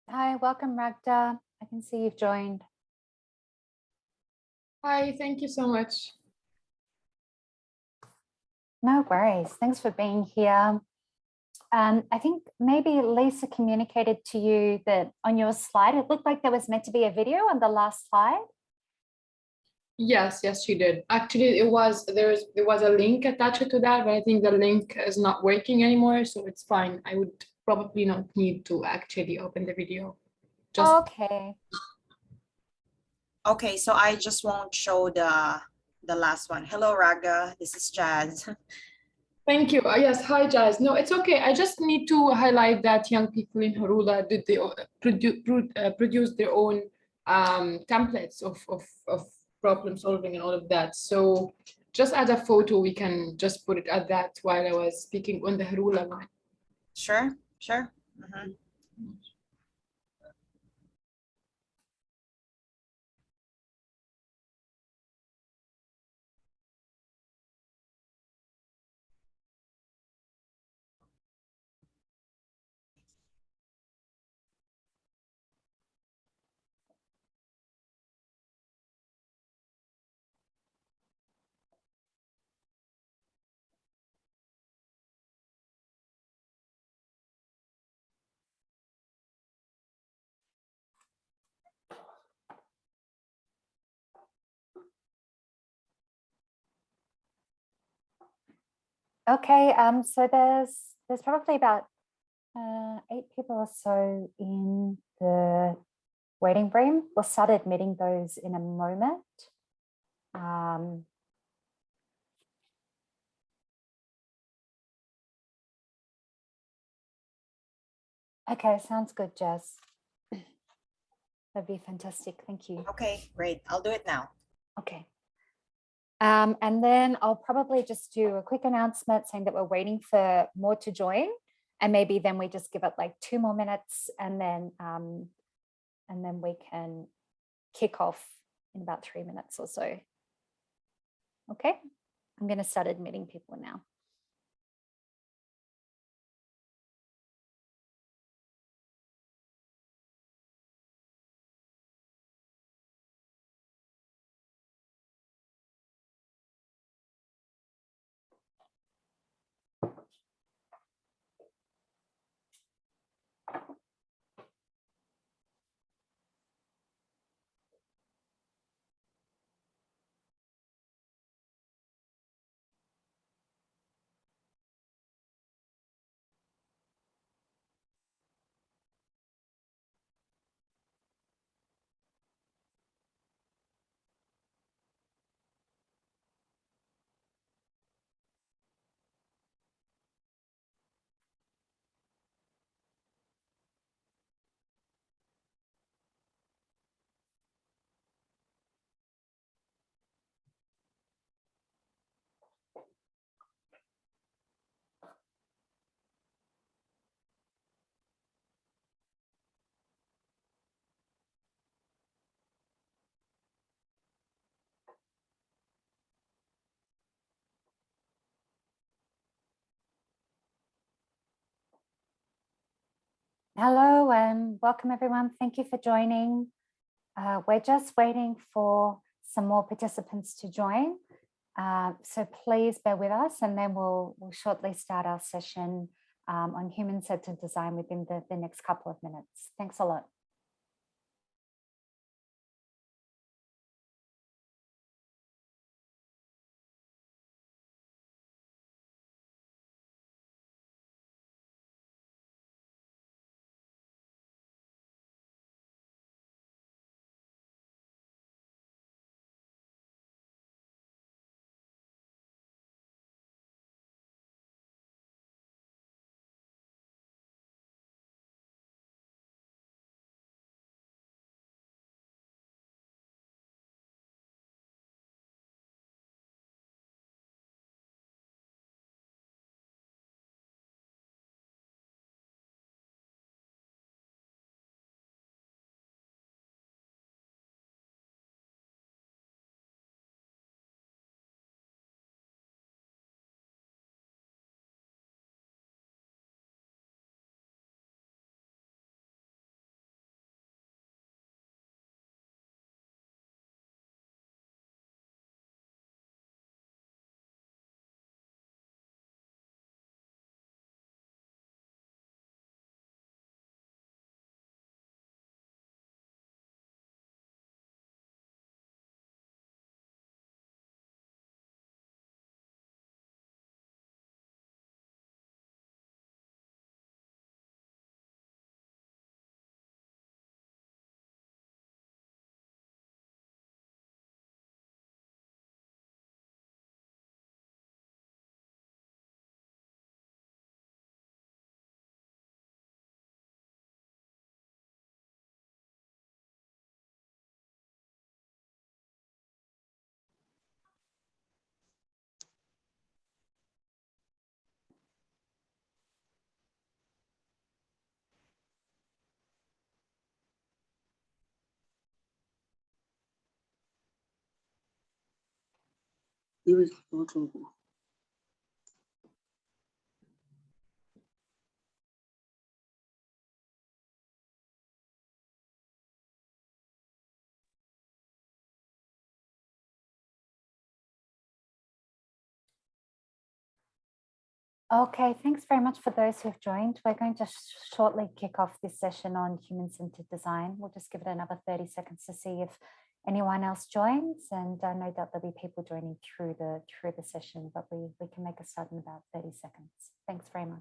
Hi, welcome, Ragda. I can see you've joined. Hi, thank you so much. No worries. Thanks for being here. I think maybe Lisa communicated to you that on your slide, it looked like there was meant to be a video on the last slide. Yes, she did. Actually, there was a link attached to that, but I think the link is not working anymore, so it's fine. I would probably not need to actually open the video. Okay. Okay, so I just won't show the last one. Hello, Raga. This is Jazz. Thank you. Yes, hi, Jazz. No, it's okay. I just need to highlight that young people in Harula did they produce their own templates of problem solving and all of that. So just as a photo, we can just put it at that while I was speaking on the Harula line. Sure. Mm-hmm. Okay. So there's probably about 8 people or so in the waiting room. We'll start admitting those in a moment. Okay, sounds good, Jess. That'd be fantastic. Thank you. Okay, great. I'll do it now. Okay. And then I'll probably just do a quick announcement saying that we're waiting for more to join, and maybe then we just give it like 2 more minutes, and then we can kick off in about 3 minutes or so. Okay, I'm going to start admitting people now. Hello and welcome everyone. Thank you for joining. We're just waiting for some more participants to join. So please bear with us, and then we'll shortly start our session on human-centered design within the next couple of minutes. Thanks a lot. Okay, thanks very much for those who've joined. We're going to shortly kick off this session on human-centered design. We'll just give it another 30 seconds to see if anyone else joins, and I know that there'll be people joining through the session, but we can make a start in about 30 seconds. Thanks very much.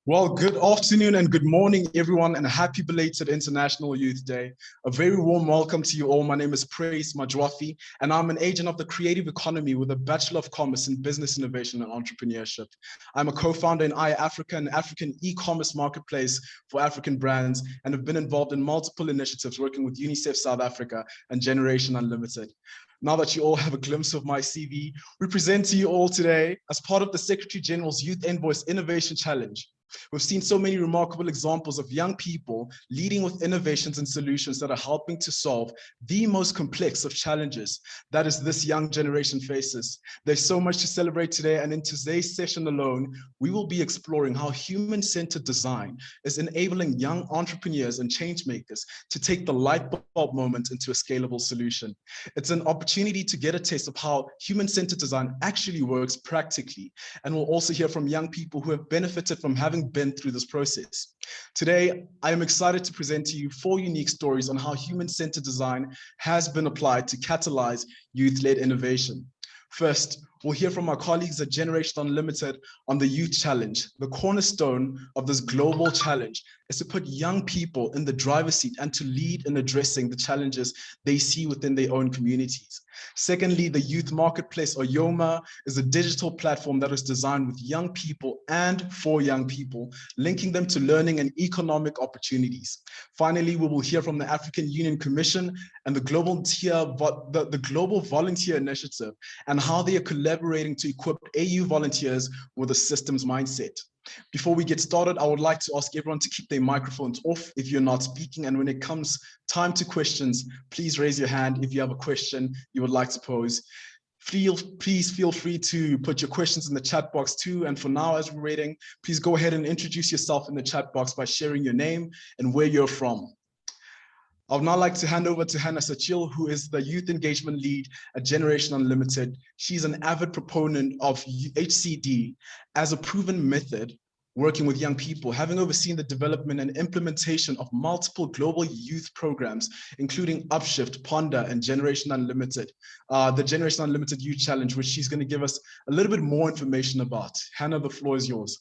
Well, good afternoon and good morning, everyone, and a happy belated International Youth Day. A very warm welcome to you all. My name is Praise Majwafi, and I'm an agent of the creative economy with a Bachelor of Commerce in Business Innovation and Entrepreneurship. I'm a co-founder in iAfrica, an African e-commerce marketplace for African brands, and have been involved in multiple initiatives working with UNICEF South Africa and Generation Unlimited. Now that you all have a glimpse of my CV, we present to you all today as part of the Secretary General's Youth Envoys Innovation Challenge. We've seen so many remarkable examples of young people leading with innovations and solutions that are helping to solve the most complex of challenges that is this young generation faces. There's so much to celebrate today, and in today's session alone, we will be exploring how human-centered design is enabling young entrepreneurs and change makers to take the light bulb moment into a scalable solution. It's an opportunity to get a taste of how human-centered design actually works practically, and we'll also hear from young people who have benefited from having been through this process. Today, I am excited to present to you 4 unique stories on how human-centered design has been applied to catalyze youth-led innovation. First, we'll hear from our colleagues at Generation Unlimited on the Youth Challenge. The cornerstone of this global challenge is to put young people in the driver's seat and to lead in addressing the challenges they see within their own communities. Secondly, the Youth Marketplace, or YOMA, is a digital platform that is designed with young people and for young people, linking them to learning and economic opportunities. Finally, we will hear from the African Union Commission and the Global Volunteer Initiative and how they are collaborating to equip AU volunteers with a systems mindset. Before we get started, I would like to ask everyone to keep their microphones off if you're not speaking. And when it comes time to questions, please raise your hand if you have a question you would like to pose. Please feel free to put your questions in the chat box too. And for now, as we're waiting, please go ahead and introduce yourself in the chat box by sharing your name and where you're from. I would now like to hand over to Hannah Sachil, who is the Youth Engagement Lead at Generation Unlimited. She's an avid proponent of HCD as a proven method working with young people, having overseen the development and implementation of multiple global youth programs, including Upshift, Ponder, and Generation Unlimited, the Generation Unlimited Youth Challenge, which she's going to give us a little bit more information about. Hannah, the floor is yours.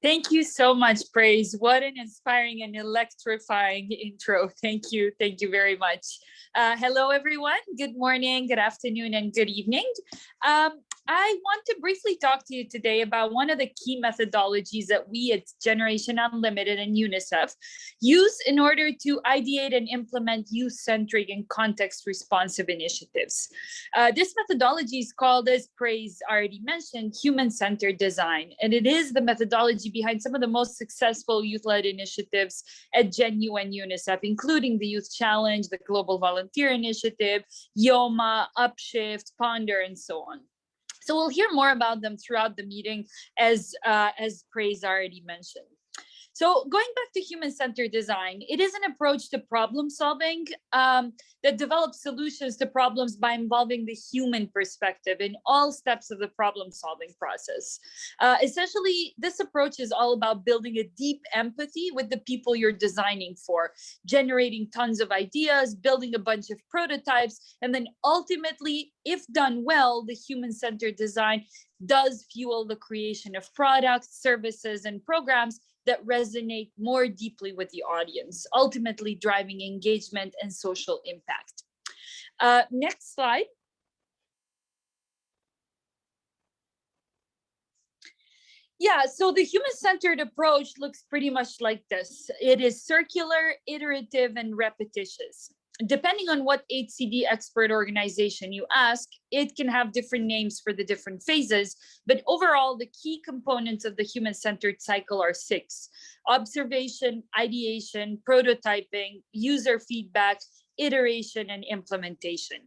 Thank you so much, Praise. What an inspiring and electrifying intro. Thank you. Thank you very much. Hello, everyone. Good morning, good afternoon, and good evening. I want to briefly talk to you today about one of the key methodologies that we at Generation Unlimited and UNICEF use in order to ideate and implement youth-centric and context-responsive initiatives. This methodology is called, as Praise already mentioned, human-centered design, and it is the methodology behind some of the most successful youth-led initiatives at GenU and UNICEF, including the Youth Challenge, the Global Volunteer Initiative, YOMA, Upshift, Ponder, and so on. So we'll hear more about them throughout the meeting, as Praise already mentioned. So going back to human-centered design, it is an approach to problem solving that develops solutions to problems by involving the human perspective in all steps of the problem solving process. Essentially, this approach is all about building a deep empathy with the people you're designing for, generating tons of ideas, building a bunch of prototypes, and then ultimately, if done well, the human-centered design does fuel the creation of products, services, and programs that resonate more deeply with the audience, ultimately driving engagement and social impact. Next slide. Yeah, so the human-centered approach looks pretty much like this. It is circular, iterative, and repetitious. Depending on what HCD expert organization you ask, it can have different names for the different phases, but overall, the key components of the human-centered cycle are 6: observation, ideation, prototyping, user feedback, iteration, and implementation.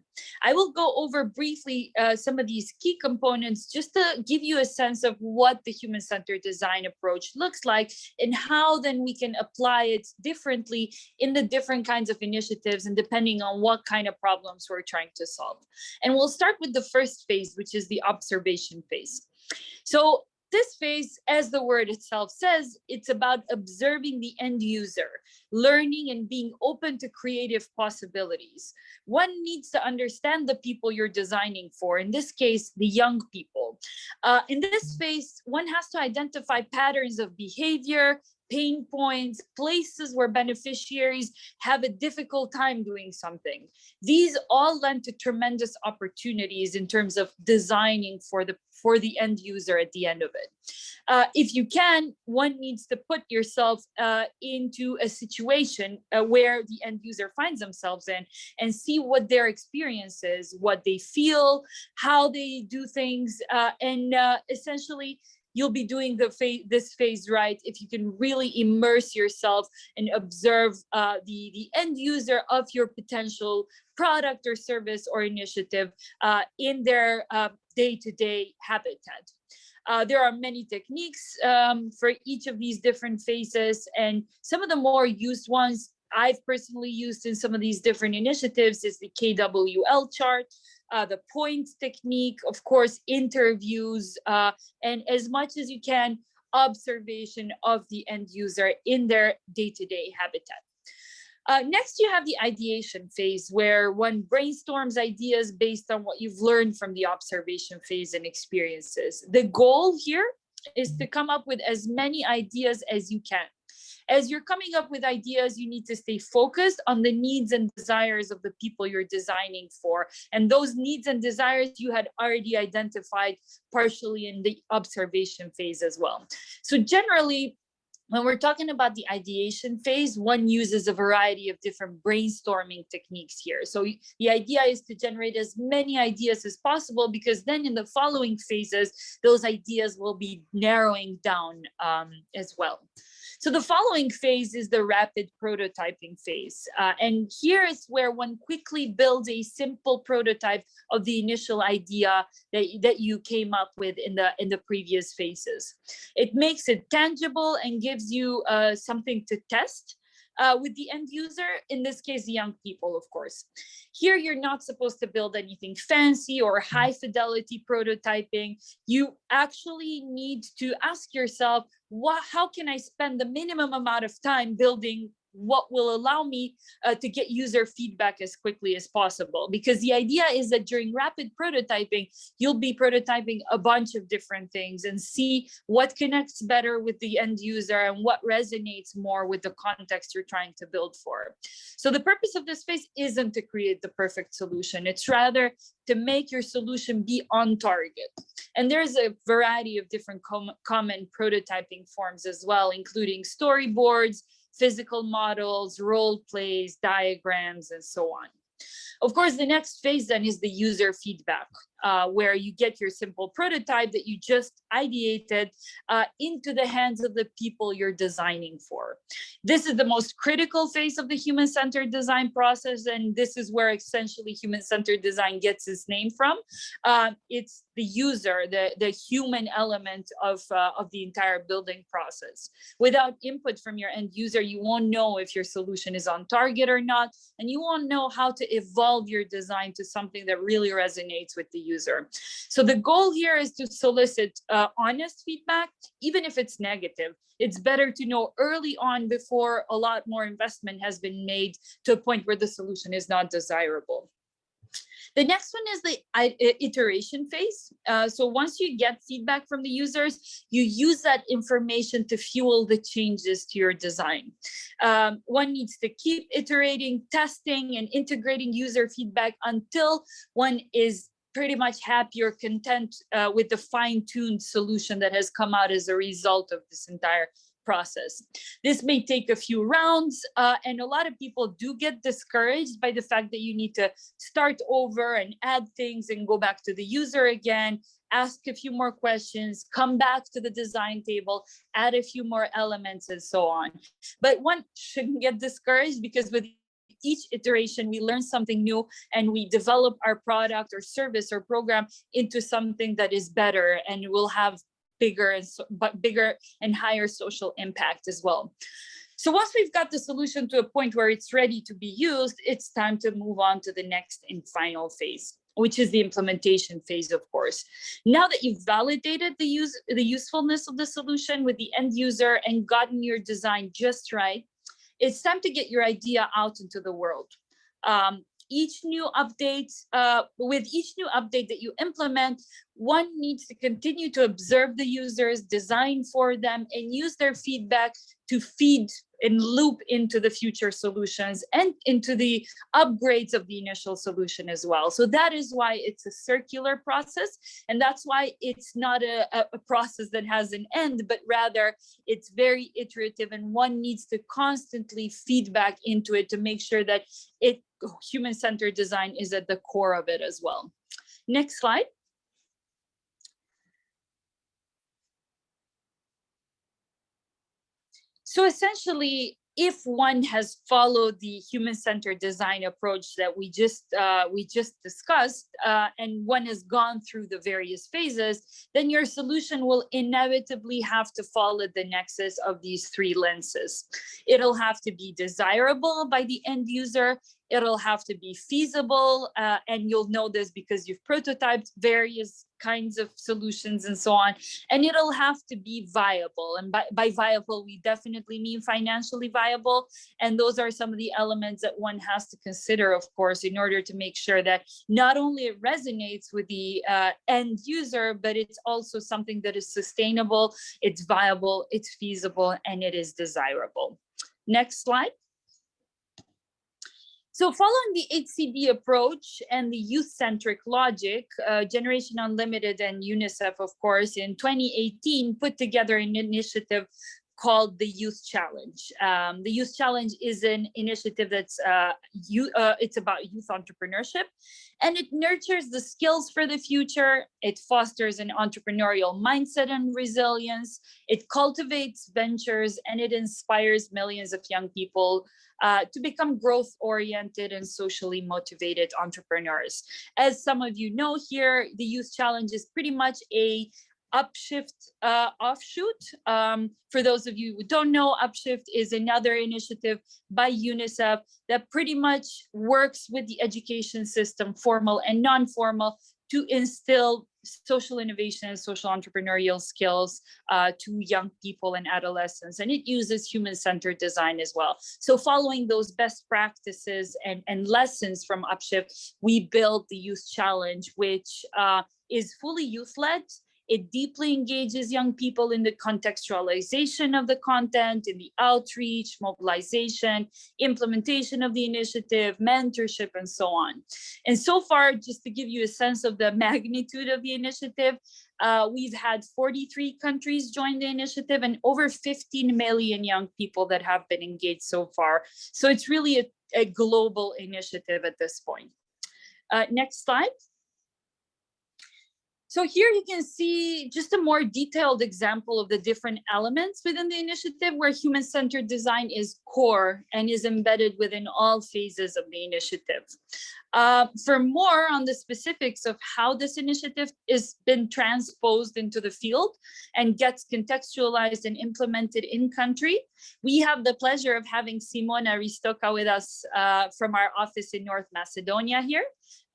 I will go over briefly some of these key components just to give you a sense of what the human-centered design approach looks like and how then we can apply it differently in the different kinds of initiatives and depending on what kind of problems we're trying to solve. And we'll start with the first phase, which is the observation phase. So this phase, as the word itself says, it's about observing the end user, learning and being open to creative possibilities. One needs to understand the people you're designing for, in this case, the young people. In this phase, one has to identify patterns of behavior, pain points, places where beneficiaries have a difficult time doing something. These all lend to tremendous opportunities in terms of designing for the end user at the end of it. If you can, one needs to put yourself into a situation where the end user finds themselves in and see what their experience is, what they feel, how they do things, and essentially you'll be doing this phase right if you can really immerse yourself and observe the end user of your potential product or service or initiative in their day-to-day habitat. There are many techniques for each of these different phases, and some of the more used ones I've personally used in some of these different initiatives is the KWL chart, the points technique, of course, interviews, and as much as you can, observation of the end user in their day-to-day habitat. Next, you have the ideation phase, where one brainstorms ideas based on what you've learned from the observation phase and experiences. The goal here is to come up with as many ideas as you can. As you're coming up with ideas, you need to stay focused on the needs and desires of the people you're designing for. And those needs and desires you had already identified partially in the observation phase as well. So generally, when we're talking about the ideation phase, one uses a variety of different brainstorming techniques here. So the idea is to generate as many ideas as possible, because then in the following phases, those ideas will be narrowing down as well. So the following phase is the rapid prototyping phase. And here is where one quickly builds a simple prototype of the initial idea that you came up with in the previous phases. It makes it tangible and gives you something to test with the end user, in this case, the young people, of course. Here, you're not supposed to build anything fancy or high fidelity prototyping. You actually need to ask yourself, how can I spend the minimum amount of time building what will allow me to get user feedback as quickly as possible. Because the idea is that during rapid prototyping, you'll be prototyping a bunch of different things and see what connects better with the end user and what resonates more with the context you're trying to build for. So the purpose of this phase isn't to create the perfect solution. It's rather to make your solution be on target. And there's a variety of different common prototyping forms as well, including storyboards, physical models, role plays, diagrams, and so on. Of course, the next phase then is the user feedback, where you get your simple prototype that you just ideated into the hands of the people you're designing for. This is the most critical phase of the human-centered design process, and this is where essentially human-centered design gets its name from. It's the user, the human element of the entire building process. Without input from your end user, you won't know if your solution is on target or not, and you won't know how to evolve your design to something that really resonates with the user. So the goal here is to solicit honest feedback, even if it's negative. It's better to know early on before a lot more investment has been made to a point where the solution is not desirable. The next one is the iteration phase. So once you get feedback from the users, you use that information to fuel the changes to your design. One needs to keep iterating, testing, and integrating user feedback until one is pretty much happy or content with the fine-tuned solution that has come out as a result of this entire process. This may take a few rounds, and a lot of people do get discouraged by the fact that you need to start over and add things and go back to the user again, ask a few more questions, come back to the design table, add a few more elements, and so on. But one shouldn't get discouraged, because with each iteration, we learn something new and we develop our product or service or program into something that is better and will have bigger and higher social impact as well. So once we've got the solution to a point where it's ready to be used, it's time to move on to the next and final phase, which is the implementation phase, of course. Now that you've validated the usefulness of the solution with the end user and gotten your design just right, it's time to get your idea out into the world. With each new update that you implement, one needs to continue to observe the users, design for them, and use their feedback to feed and loop into the future solutions and into the upgrades of the initial solution as well. So that is why it's a circular process, and that's why it's not a process that has an end, but rather it's very iterative, and one needs to constantly feedback into it to make sure that human-centered design is at the core of it as well. Next slide. So essentially, if one has followed the human-centered design approach that we just discussed, and one has gone through the various phases, then your solution will inevitably have to follow the nexus of these three lenses. It'll have to be desirable by the end user. It'll have to be feasible, and you'll know this because you've prototyped various kinds of solutions and so on. And it'll have to be viable. And by viable, we definitely mean financially viable. And those are some of the elements that one has to consider, of course, in order to make sure that not only it resonates with the end user, but it's also something that is sustainable, it's viable, it's feasible, and it is desirable. Next slide. So following the HCD approach and the youth-centric logic, Generation Unlimited and UNICEF, of course, in 2018 put together an initiative called the Youth Challenge. The Youth Challenge is an initiative that's it's about youth entrepreneurship, and it nurtures the skills for the future. It fosters an entrepreneurial mindset and resilience. It cultivates ventures, and it inspires millions of young people to become growth-oriented and socially motivated entrepreneurs. As some of you know here, the Youth Challenge is pretty much a Upshift offshoot. For those of you who don't know, Upshift is another initiative by UNICEF that pretty much works with the education system, formal and non-formal, to instill social innovation and social entrepreneurial skills to young people and adolescents. And it uses human-centered design as well. So following those best practices and lessons from Upshift, we built the Youth Challenge, which is fully youth-led. It deeply engages young people in the contextualization of the content, in the outreach, mobilization, implementation of the initiative, mentorship, and so on. And so far, just to give you a sense of the magnitude of the initiative, we've had 43 countries join the initiative and over 15 million young people that have been engaged so far. So it's really a global initiative at this point. Next slide. So here you can see just a more detailed example of the different elements within the initiative where human-centered design is core and is embedded within all phases of the initiative. For more on the specifics of how this initiative has been transposed into the field and gets contextualized and implemented in country, we have the pleasure of having Simona Ristoka with us from our office in North Macedonia here.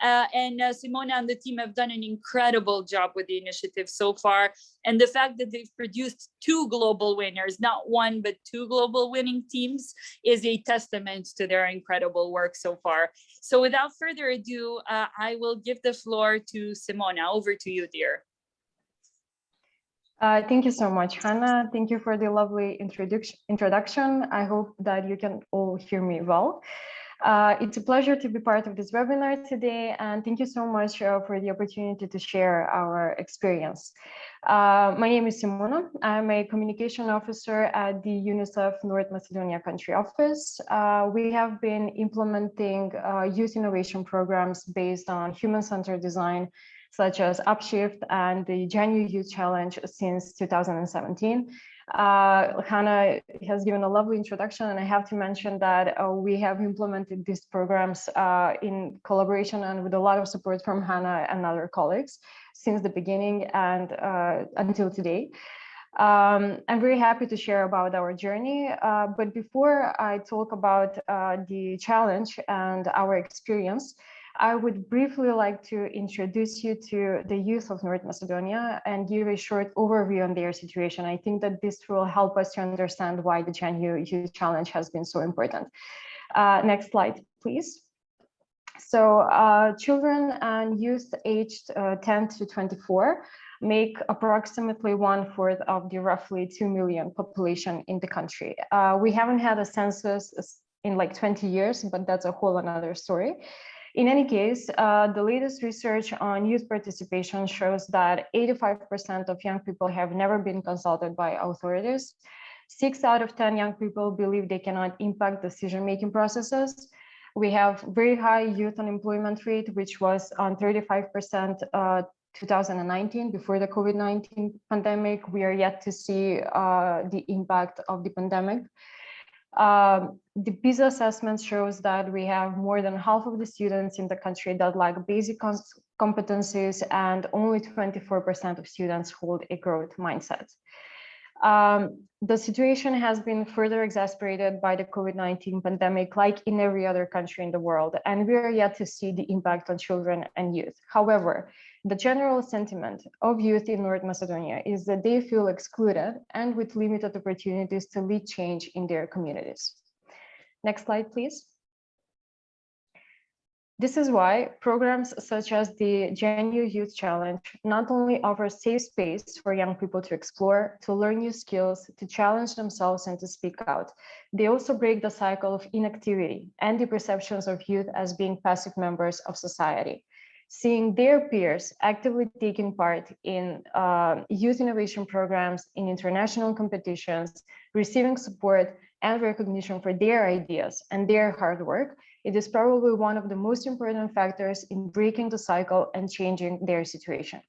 Simona and the team have done an incredible job with the initiative so far. And the fact that they've produced 2 global winners, not 1, but 2 global winning teams, is a testament to their incredible work so far. So without further ado, I will give the floor to Simona. Over to you, dear. Thank you so much, Hannah. Thank you for the lovely introduction. I hope that you can all hear me well. It's a pleasure to be part of this webinar today, and thank you so much for the opportunity to share our experience. My name is Simona. I'm a communication officer at the UNICEF North Macedonia country office. We have been implementing youth innovation programs based on human-centered design, such as Upshift and the January Youth Challenge since 2017. Hannah has given a lovely introduction, and I have to mention that we have implemented these programs in collaboration and with a lot of support from Hannah and other colleagues since the beginning and until today. I'm very happy to share about our journey, but before I talk about the challenge and our experience, I would briefly like to introduce you to the youth of North Macedonia and give a short overview on their situation. I think that this will help us to understand why the January Youth Challenge has been so important. Next slide, please. So children and youth aged 10 to 24 make approximately 1/4 of the roughly 2 million population in the country. We haven't had a census in like 20 years, but that's a whole another story. In any case, the latest research on youth participation shows that 85% of young people have never been consulted by authorities. 6 out of 10 young people believe they cannot impact decision-making processes. We have very high youth unemployment rate, which was on 35% 2019 before the COVID-19 pandemic. We are yet to see the impact of the pandemic. The PISA assessment shows that we have more than half of the students in the country that lack basic competencies, and only 24% of students hold a growth mindset. The situation has been further exacerbated by the COVID-19 pandemic, like in every other country in the world, and we are yet to see the impact on children and youth. However, the general sentiment of youth in North Macedonia is that they feel excluded and with limited opportunities to lead change in their communities. Next slide, please. This is why programs such as the January Youth Challenge not only offer safe space for young people to explore, to learn new skills, to challenge themselves and to speak out. They also break the cycle of inactivity and the perceptions of youth as being passive members of society. Seeing their peers actively taking part in youth innovation programs, in international competitions, receiving support and recognition for their ideas and their hard work, it is probably one of the most important factors in breaking the cycle and changing their situation.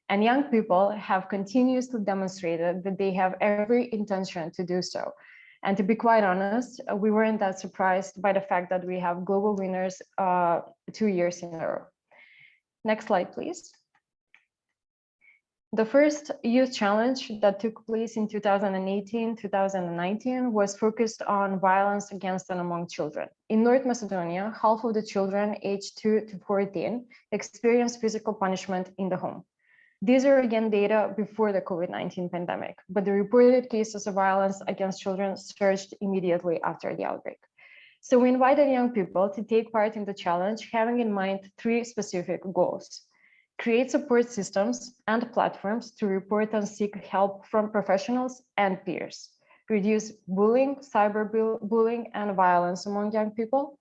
And young people have continuously demonstrated that they have every intention to do so. And to be quite honest, we weren't that surprised by the fact that we have global winners 2 years in a row. Next slide, please. The first youth challenge that took place in 2018-2019 was focused on violence against and among children. In North Macedonia, half of the children aged 2 to 14 experienced physical punishment in the home. These are again data before the COVID-19 pandemic, but the reported cases of violence against children surged immediately after the outbreak. So we invited young people to take part in the challenge, having in mind 3 specific goals: create support systems and platforms to report and seek help from professionals and peers, reduce bullying, cyberbullying, and violence among young people,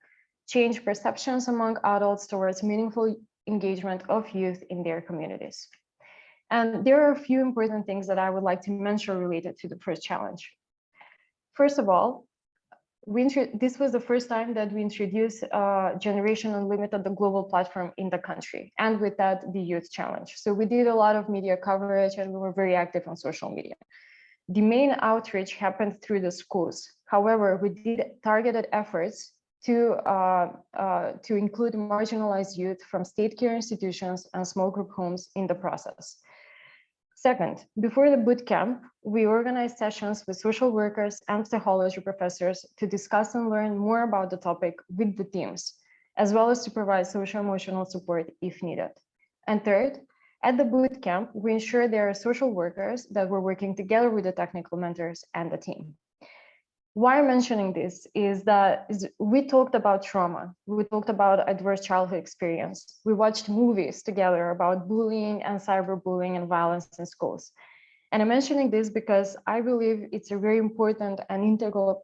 change perceptions among adults towards meaningful engagement of youth in their communities. And there are a few important things that I would like to mention related to the first challenge. First of all, this was the first time that we introduced Generation Unlimited, the global platform in the country, and with that, the Youth Challenge. So we did a lot of media coverage and we were very active on social media. The main outreach happened through the schools. However, we did targeted efforts to include marginalized youth from state care institutions and small group homes in the process. Second, before the boot camp, we organized sessions with social workers and psychology professors to discuss and learn more about the topic with the teams, as well as to provide social emotional support if needed. And third, at the boot camp, we ensured there are social workers that were working together with the technical mentors and the team. Why I'm mentioning this is that we talked about trauma. We talked about adverse childhood experience. We watched movies together about bullying and cyberbullying and violence in schools. And I'm mentioning this because I believe it's a very important and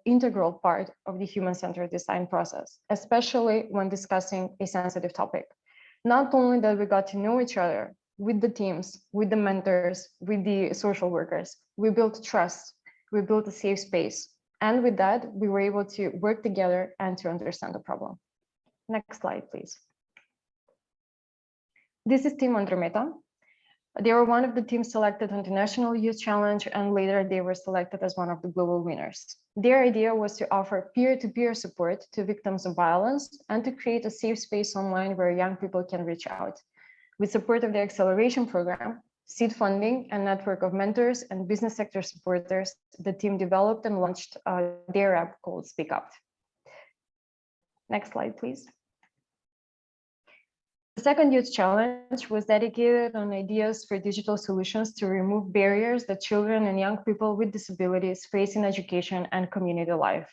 integral part of the human-centered design process, especially when discussing a sensitive topic. Not only that we got to know each other with the teams, with the mentors, with the social workers, we built trust, we built a safe space. And with that, we were able to work together and to understand the problem. Next slide, please. This is Team Andromeda. They were one of the teams selected on the National Youth Challenge, and later they were selected as one of the global winners. Their idea was to offer peer-to-peer support to victims of violence and to create a safe space online where young people can reach out. With support of the acceleration program, seed funding, and network of mentors and business sector supporters, the team developed and launched their app called Speak Up. Next slide, please. The second youth challenge was dedicated on ideas for digital solutions to remove barriers that children and young people with disabilities face in education and community life.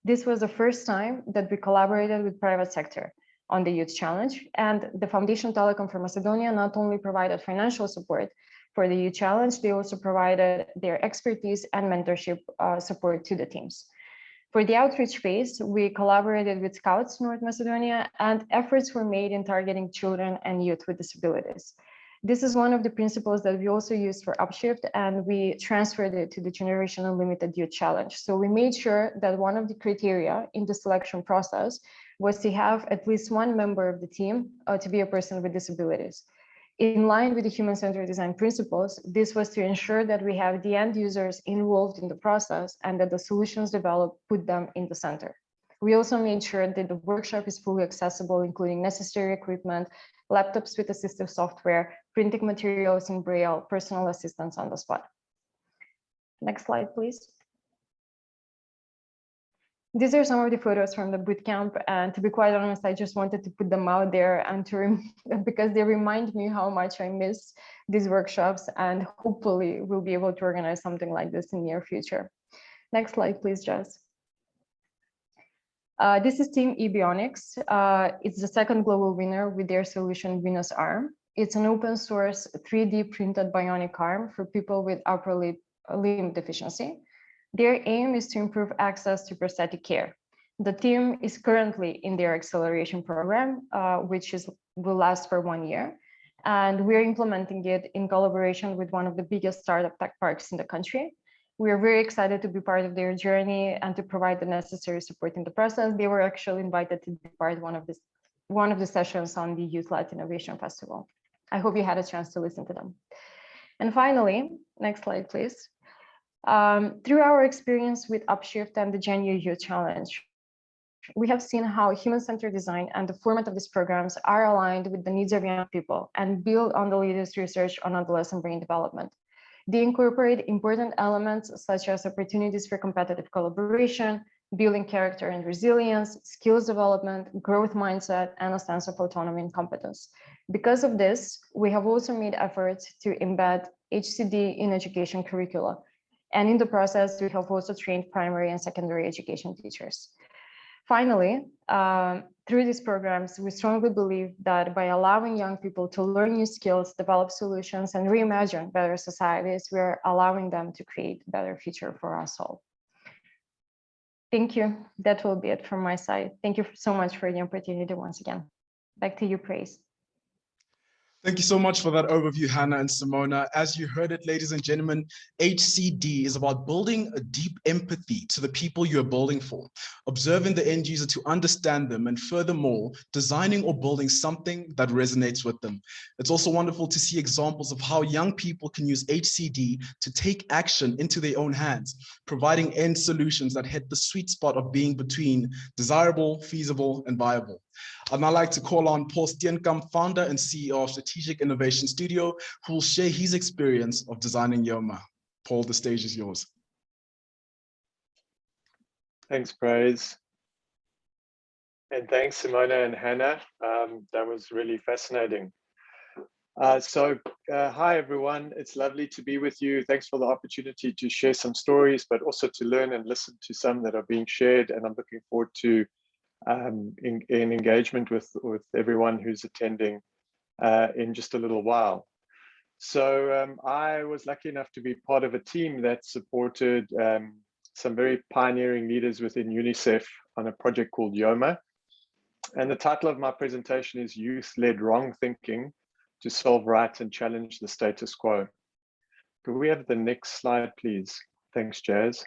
This was the first time that we collaborated with private sector on the Youth Challenge, and the Foundation Telecom for Macedonia not only provided financial support for the Youth Challenge, they also provided their expertise and mentorship support to the teams. For the outreach phase, we collaborated with Scouts North Macedonia, and efforts were made in targeting children and youth with disabilities. This is one of the principles that we also used for Upshift, and we transferred it to the Generation Unlimited Youth Challenge. So we made sure that one of the criteria in the selection process was to have at least one member of the team to be a person with disabilities. In line with the human-centered design principles, this was to ensure that we have the end users involved in the process and that the solutions developed put them in the center. We also made sure that the workshop is fully accessible, including necessary equipment, laptops with assistive software, printing materials in Braille, personal assistance on the spot. Next slide, please. These are some of the photos from the bootcamp, and to be quite honest, I just wanted to put them out there and because they remind me how much I miss these workshops, and hopefully we'll be able to organize something like this in the near future. Next slide, please, Jess. This is Team eBionics. It's the second global winner with their solution Venus Arm. It's an open source 3D printed bionic arm for people with upper limb deficiency. Their aim is to improve access to prosthetic care. The team is currently in their acceleration program, which will last for 1 year. And we're implementing it in collaboration with one of the biggest startup tech parks in the country. We are very excited to be part of their journey and to provide the necessary support in the process. They were actually invited to be part of one of the sessions on the YouthLed Innovation Festival. I hope you had a chance to listen to them. And finally, next slide, please. Through our experience with Upshift and the Gen U Youth Challenge, we have seen how human-centered design and the format of these programs are aligned with the needs of young people and build on the latest research on adolescent brain development. They incorporate important elements such as opportunities for competitive collaboration, building character and resilience, skills development, growth mindset, and a sense of autonomy and competence. Because of this, we have also made efforts to embed HCD in education curricula. And in the process, we have also trained primary and secondary education teachers. Finally, through these programs, we strongly believe that by allowing young people to learn new skills, develop solutions, and reimagine better societies, we're allowing them to create a better future for us all. Thank you. That will be it from my side. Thank you so much for the opportunity once again. Back to you, Praise. Thank you so much for that overview, Hannah and Simona. As you heard it, ladies and gentlemen, HCD is about building a deep empathy to the people you're building for, observing the end user to understand them, and furthermore, designing or building something that resonates with them. It's also wonderful to see examples of how young people can use HCD to take action into their own hands, providing end solutions that hit the sweet spot of being between desirable, feasible, and viable. I'd now like to call on Paul Steenkamp, founder and CEO of Strategic Innovation Studio, who will share his experience of designing Yoma. Paul, the stage is yours. Thanks, Praise. And thanks, Simona and Hannah. That was really fascinating. Hi, everyone. It's lovely to be with you. Thanks for the opportunity to share some stories, but also to learn and listen to some that are being shared. And I'm looking forward to in engagement with everyone who's attending in just a little while. So I was lucky enough to be part of a team that supported some very pioneering leaders within UNICEF on a project called Yoma. And the title of my presentation is Youth-Led Wrong Thinking to Solve Right and Challenge the Status Quo. Could we have the next slide, please? Thanks, Jazz.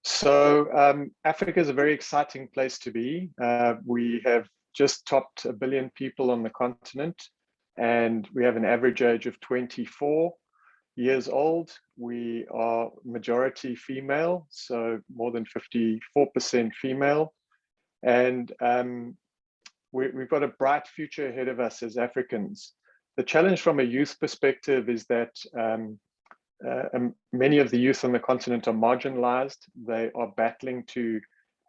So Africa is a very exciting place to be. We have just topped 1 billion people on the continent, and we have an average age of 24 years old. We are majority female, so more than 54% female. And we've got a bright future ahead of us as Africans. The challenge from a youth perspective is that many of the youth on the continent are marginalized. They are battling to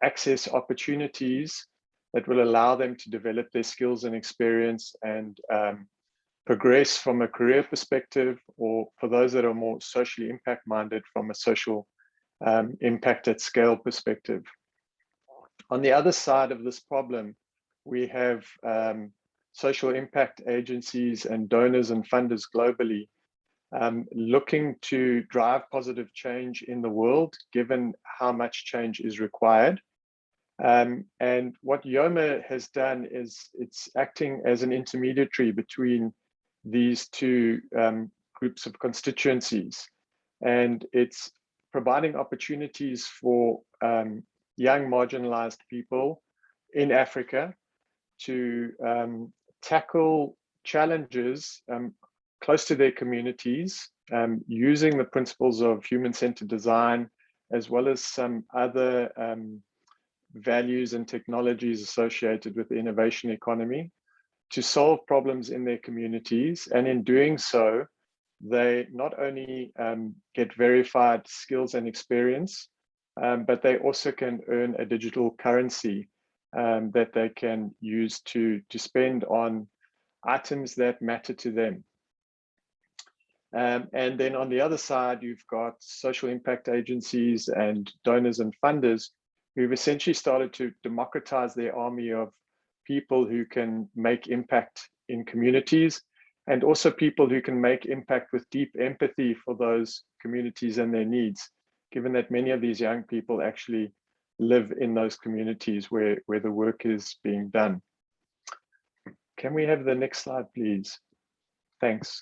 access opportunities that will allow them to develop their skills and experience and progress from a career perspective, or for those that are more socially impact-minded, from a social impact at scale perspective. On the other side of this problem, we have social impact agencies and donors and funders globally looking to drive positive change in the world, given how much change is required. And what Yoma has done is it's acting as an intermediary between these two groups of constituencies. And it's providing opportunities for young marginalized people in Africa to tackle challenges close to their communities, using the principles of human-centered design, as well as some other values and technologies associated with the innovation economy, to solve problems in their communities. And in doing so, they not only get verified skills and experience, but they also can earn a digital currency that they can use to spend on items that matter to them. And then on the other side, you've got social impact agencies and donors and funders who've essentially started to democratize their army of people who can make impact in communities, and also people who can make impact with deep empathy for those communities and their needs, given that many of these young people actually live in those communities where the work is being done. Can we have the next slide, please? Thanks.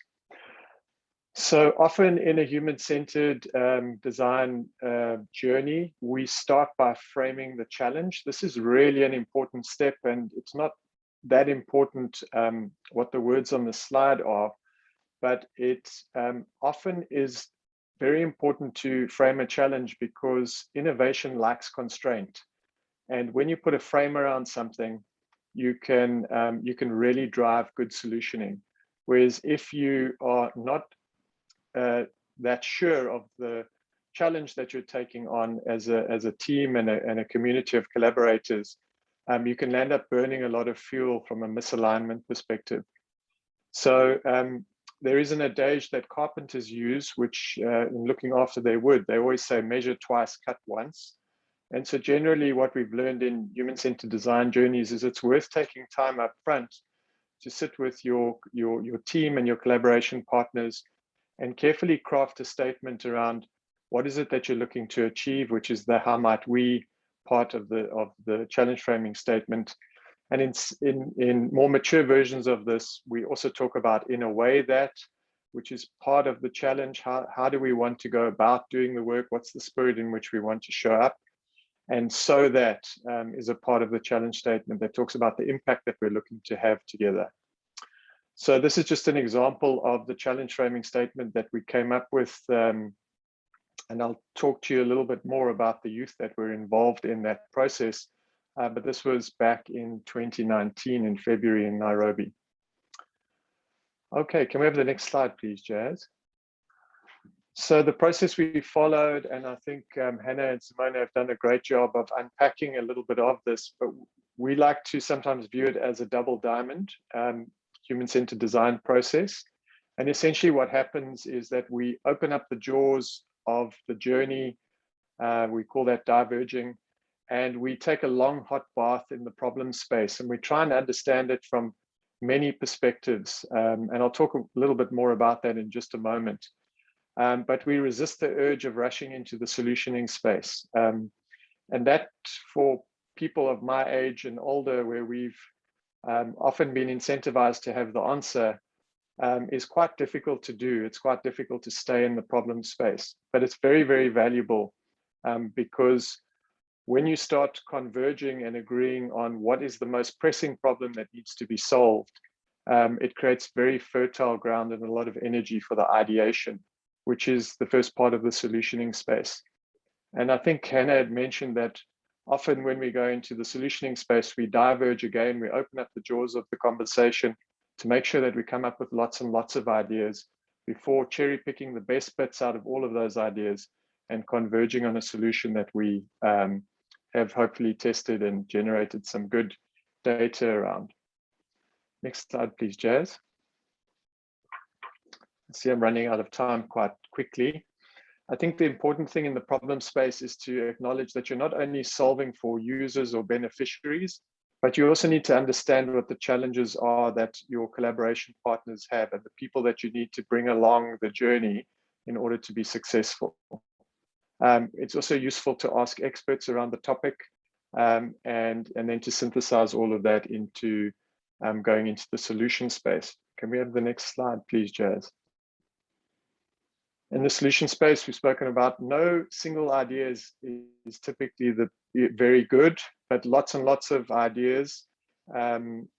So often in a human-centered design journey, we start by framing the challenge. This is really an important step, and it's not that important what the words on the slide are, but it often is very important to frame a challenge because innovation lacks constraint. And when you put a frame around something, you can really drive good solutioning. Whereas if you are not that sure of the challenge that you're taking on as a team and a community of collaborators, you can end up burning a lot of fuel from a misalignment perspective. So there is an adage that carpenters use, which in looking after their wood, they always say measure twice, cut once. And so generally what we've learned in human-centered design journeys is it's worth taking time up front to sit with your team and your collaboration partners and carefully craft a statement around what is it that you're looking to achieve, which is the how might we part of the challenge framing statement. And in more mature versions of this, we also talk about in a way that, which is part of the challenge. How do we want to go about doing the work? What's the spirit in which we want to show up? And so that is a part of the challenge statement that talks about the impact that we're looking to have together. So this is just an example of the challenge framing statement that we came up with. And I'll talk to you a little bit more about the youth that were involved in that process. But this was back in 2019 in February in Nairobi. Okay, can we have the next slide, please, Jazz? So the process we followed, and I think Hannah and Simona have done a great job of unpacking a little bit of this, but we like to sometimes view it as a double diamond, human-centered design process. And essentially what happens is that we open up the jaws of the journey, we call that diverging, and we take a long hot bath in the problem space, and we try and understand it from many perspectives. And I'll talk a little bit more about that in just a moment. But we resist the urge of rushing into the solutioning space. And that, for people of my age and older, where we've often been incentivized to have the answer, is quite difficult to do. It's quite difficult to stay in the problem space, but it's very, very valuable because when you start converging and agreeing on what is the most pressing problem that needs to be solved, it creates very fertile ground and a lot of energy for the ideation, which is the first part of the solutioning space. And I think Hannah had mentioned that often when we go into the solutioning space, we diverge again, we open up the jaws of the conversation to make sure that we come up with lots and lots of ideas before cherry picking the best bits out of all of those ideas and converging on a solution that we have hopefully tested and generated some good data around. Next slide, please, Jazz. I see I'm running out of time quite quickly. I think the important thing in the problem space is to acknowledge that you're not only solving for users or beneficiaries, but you also need to understand what the challenges are that your collaboration partners have and the people that you need to bring along the journey in order to be successful. It's also useful to ask experts around the topic and then to synthesize all of that into going into the solution space. Can we have the next slide, please, Jazz? In the solution space, we've spoken about no single idea is typically very good, but lots and lots of ideas.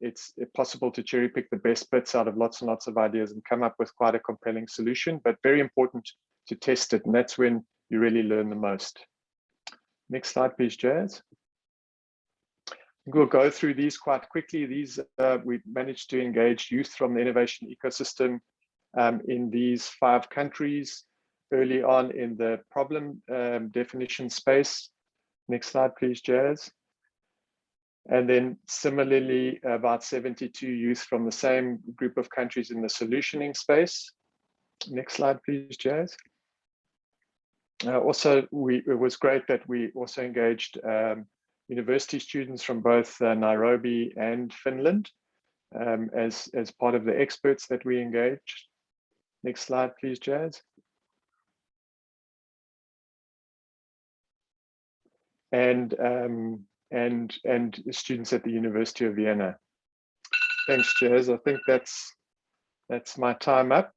It's possible to cherry pick the best bits out of lots and lots of ideas and come up with quite a compelling solution, but very important to test it. And that's when you really learn the most. Next slide, please, Jazz. We'll go through these quite quickly. These we managed to engage youth from the innovation ecosystem in these 5 countries early on in the problem definition space. Next slide, please, Jazz. And then similarly, about 72 youth from the same group of countries in the solutioning space. Next slide, please, Jazz. Also, it was great that we also engaged university students from both Nairobi and Finland as part of the experts that we engaged. Next slide, please, Jazz. And students at the University of Vienna. Thanks, Jazz. I think that's my time up.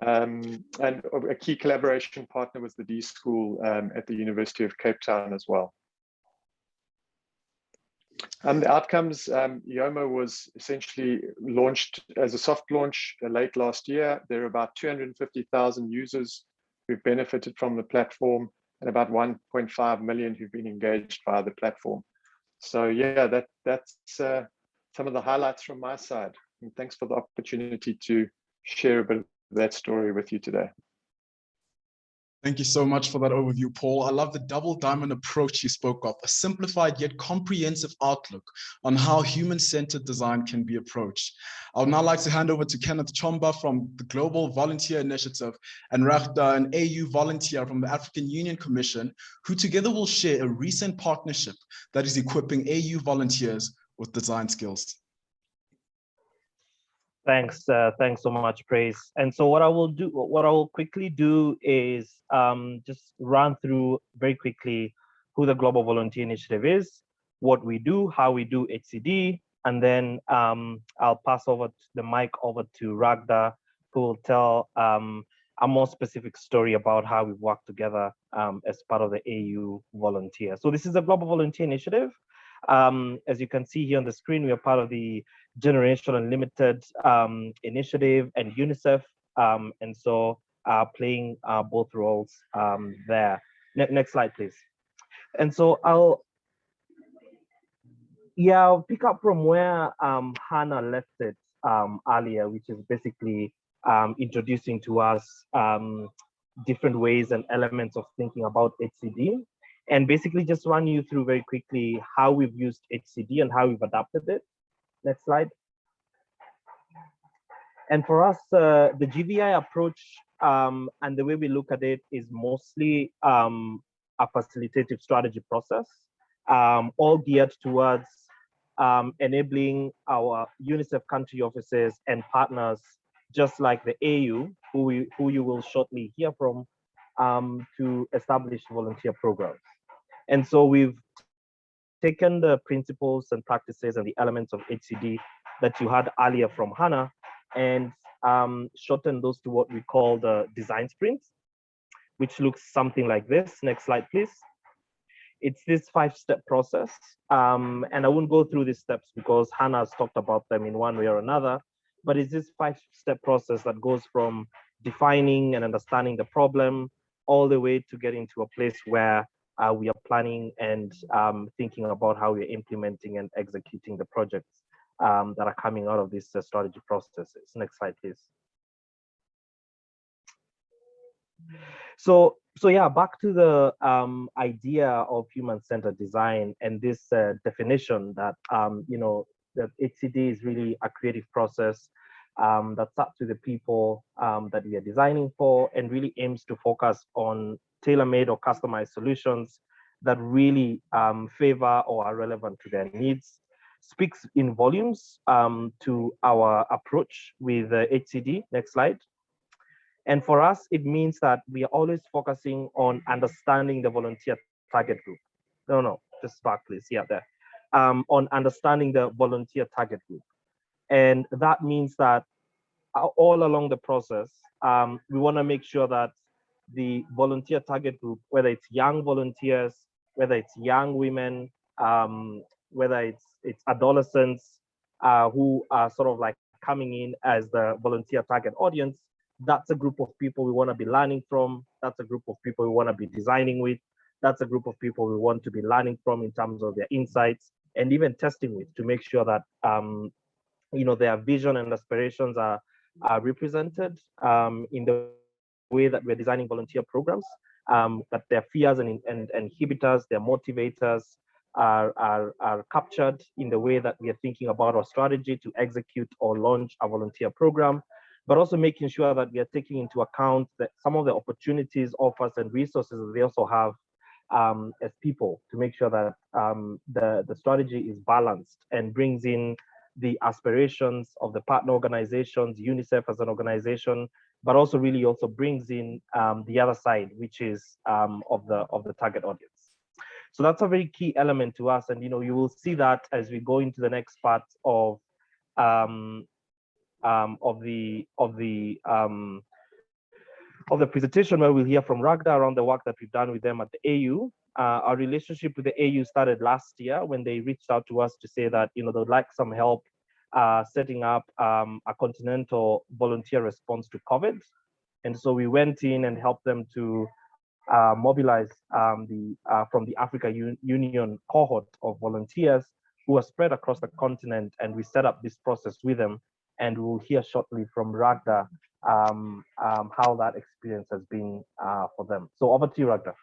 And a key collaboration partner was the D School at the University of Cape Town as well. The outcomes, YOMO was essentially launched as a soft launch late last year. There are about 250,000 users who've benefited from the platform and about 1.5 million who've been engaged via the platform. So yeah, that's some of the highlights from my side. And thanks for the opportunity to share a bit of that story with you today. Thank you so much for that overview, Paul. I love the double diamond approach you spoke of, a simplified yet comprehensive outlook on how human-centered design can be approached. I would now like to hand over to Kenneth Chomba from the Global Volunteer Initiative and Raghda, an AU volunteer from the African Union Commission, who together will share a recent partnership that is equipping AU volunteers with design skills. Thanks so much, Praise. And so what I will quickly do is just run through very quickly who the Global Volunteer Initiative is, what we do, how we do HCD, and then I'll pass over the mic over to Raghda, who will tell a more specific story about how we've worked together as part of the AU volunteer. So this is the Global Volunteer Initiative. As you can see here on the screen, we are part of the Generation Unlimited initiative and UNICEF, and so playing both roles there. Next slide, please. And so I'll pick up from where Hannah left it earlier, which is basically introducing to us different ways and elements of thinking about HCD, and basically just run you through very quickly how we've used HCD and how we've adapted it. Next slide. And for us, the GVI approach and the way we look at it is mostly a facilitative strategy process, all geared towards enabling our UNICEF country offices and partners, just like the AU, who you will shortly hear from, to establish volunteer programs. And so we've taken the principles and practices and the elements of HCD that you had earlier from Hannah and shortened those to what we call the design sprints, which looks something like this. Next slide, please. It's this 5-step process. And I won't go through these steps because Hannah has talked about them in one way or another, but it's this 5-step process that goes from defining and understanding the problem all the way to getting to a place where we are planning and thinking about how we're implementing and executing the projects that are coming out of these strategy processes. Next slide, please. So yeah, back to the idea of human-centered design and this definition that that HCD is really a creative process that's up to the people that we are designing for, and really aims to focus on tailor-made or customized solutions that really favor or are relevant to their needs. Speaks in volumes to our approach with HCD. Next slide. And for us, it means that we are always focusing on understanding the volunteer target group. No, just back, please. Yeah, there. On understanding the volunteer target group. And that means that all along the process, we want to make sure that the volunteer target group, whether it's young volunteers, whether it's young women, whether it's adolescents who are sort of like coming in as the volunteer target audience, that's a group of people we want to be learning from. That's a group of people we want to be designing with. That's a group of people we want to be learning from in terms of their insights and even testing with, to make sure that their vision and aspirations are represented in the way that we're designing volunteer programs, that their fears and inhibitors, their motivators are captured in the way that we are thinking about our strategy to execute or launch a volunteer program, but also making sure that we are taking into account that some of the opportunities, offers, and resources that they also have as people, to make sure that the strategy is balanced and brings in the aspirations of the partner organizations, UNICEF as an organization, but also really also brings in the other side, which is of the target audience. So that's a very key element to us, and you will see that as we go into the next part of the presentation, where we'll hear from Raghda around the work that we've done with them at the AU. Our relationship with the AU started last year when they reached out to us to say that they'd like some help setting up a continental volunteer response to COVID. And so we went in and helped them to mobilize from the Africa Union cohort of volunteers who are spread across the continent, and we set up this process with them. And we'll hear shortly from Raghda how that experience has been for them. So over to you, Ragda.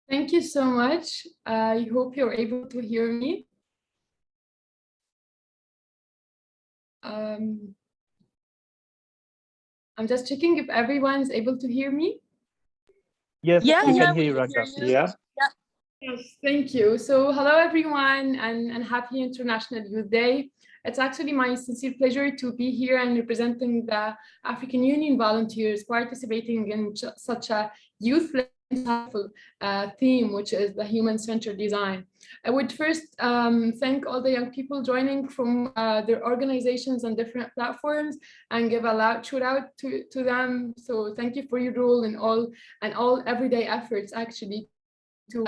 Thank you so much. I hope you're able to hear me. I'm just checking if everyone's able to hear me. Yes, Yeah, we yeah, can hear you, we Ragda. hear you. Yeah. Yes, thank you. So hello, everyone, and happy International Youth Day. It's actually my sincere pleasure to be here and representing the African Union volunteers participating in such a youth-led theme, which is the human-centered design. I would first thank all the young people joining from their organizations and different platforms and give a loud shout out to them. So thank you for your role in all everyday efforts actually to